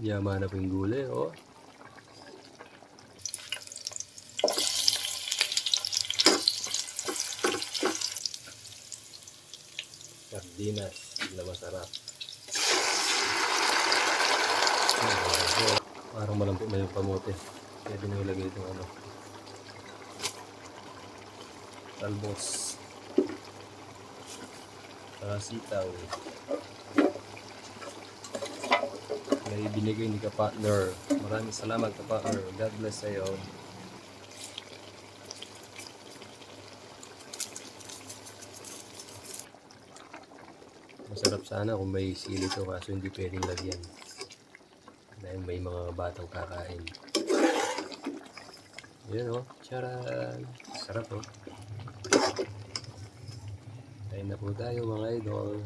Yaman na po yung gulay, oh. Sardinas na masarap. Parang malampot na yung kamote. Pwede nyo ilagay itong ano, talbos, sitaw na ibinigay ni ka-partner. Maraming salamat ka-partner. God bless sa'yo. Masarap sana kung may sili to, kaso hindi pwedeng lagyan dahil may mga batang kakain. Yun, oh, charan! Sarap, oh. Kain na po tayo mga idol.